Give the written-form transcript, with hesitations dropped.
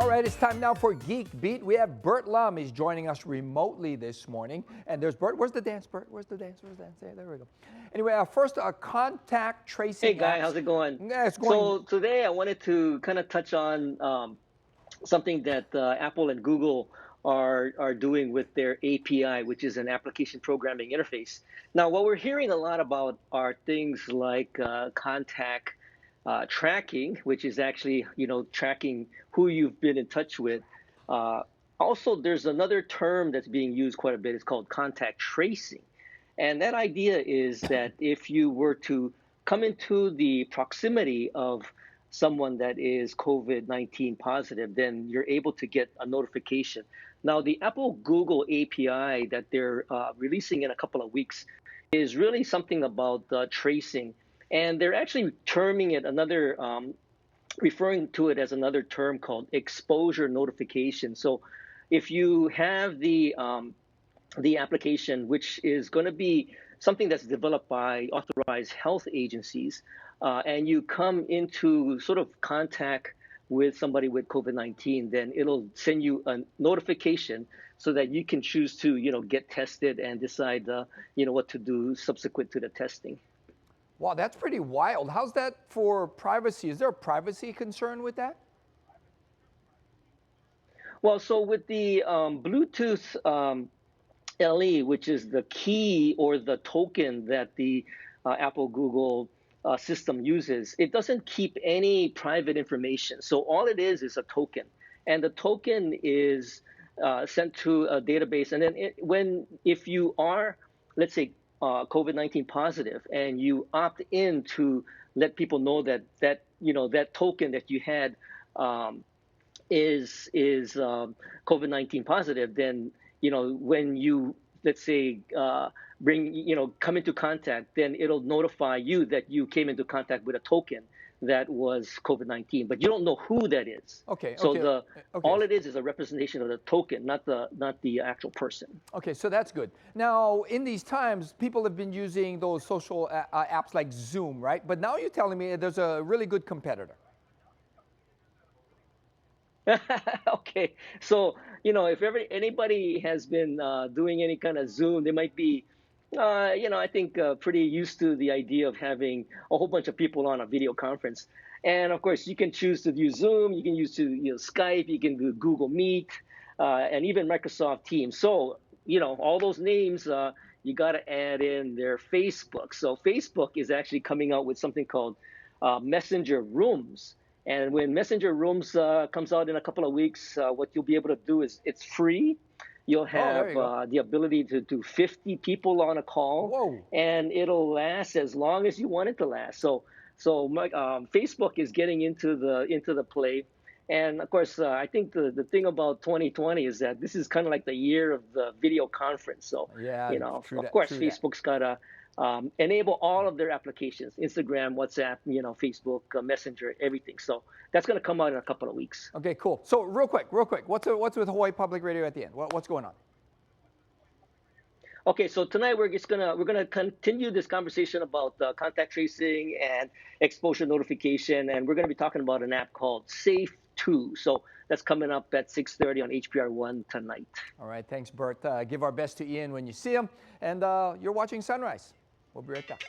All right, it's time now for Geek Beat. We have Bert Lum. He's joining us remotely this morning. And there's Bert. Where's the dance, Bert? Where's the dance? Where's the dance? There we go. Anyway, first, contact tracing Hey Guy, apps. how's it going? Yeah, it's going. So today I wanted to kind of touch on something that Apple and Google are doing with their API, which is an application programming interface. Now, what we're hearing a lot about are things like contact tracking, which is actually tracking who you've been in touch with. Uh, Also, there's another term that's being used quite a bit. It's called contact tracing. And that idea is that if you were to come into the proximity of someone that is COVID-19 positive, then you're able to get a notification. Now, the Apple Google API that they're releasing in a couple of weeks is really something about tracing. And they're actually terming it referring to it as another term called exposure notification. So if you have the application, which is going to be something that's developed by authorized health agencies, and you come into sort of contact with somebody with COVID-19, then it'll send you a notification so that you can choose to, get tested and decide, what to do subsequent to the testing. Wow, that's pretty wild. How's that for privacy? Is there a privacy concern with that? Well, so with the Bluetooth LE, which is the key or the token that the Apple Google system uses, it doesn't keep any private information. So all it is a token. And the token is sent to a database. And then if you are, let's say, COVID-19 positive and you opt in to let people know that token that you had is COVID-19 positive, then when you, let's say, come into contact, then it'll notify you that you came into contact with a token that was COVID-19, but you don't know who that is. Okay. So Okay. all it is a representation of the token, not the actual person. Okay, so that's good. Now, in these times, people have been using those social apps like Zoom, right? But now you're telling me there's a really good competitor. Okay, so if anybody has been doing any kind of Zoom, they might be, I think pretty used to the idea of having a whole bunch of people on a video conference. And of course, you can choose to use Zoom, you can use Skype, you can do Google Meet, and even Microsoft Teams. So all those names, you got to add in their Facebook. So Facebook is actually coming out with something called Messenger Rooms. And when Messenger Rooms comes out in a couple of weeks, what you'll be able to do is it's free. You'll have the ability to do 50 people on a call. Whoa. And it'll last as long as you want it to last. So Facebook is getting into the play. And of course, I think the thing about 2020 is that this is kind of like the year of the video conference. So, Yeah, of course, Facebook's got to enable all of their applications, Instagram, WhatsApp, Facebook, Messenger, everything. So that's going to come out in a couple of weeks. Okay, cool. So real quick, what's with Hawaii Public Radio at the end? What's going on? Okay, so tonight we're gonna continue this conversation about contact tracing and exposure notification, and we're gonna be talking about an app called Safe 2. So that's coming up at 6:30 on HPR1 tonight. All right, thanks, Bert. Give our best to Ian when you see him, and you're watching Sunrise. We'll be right back.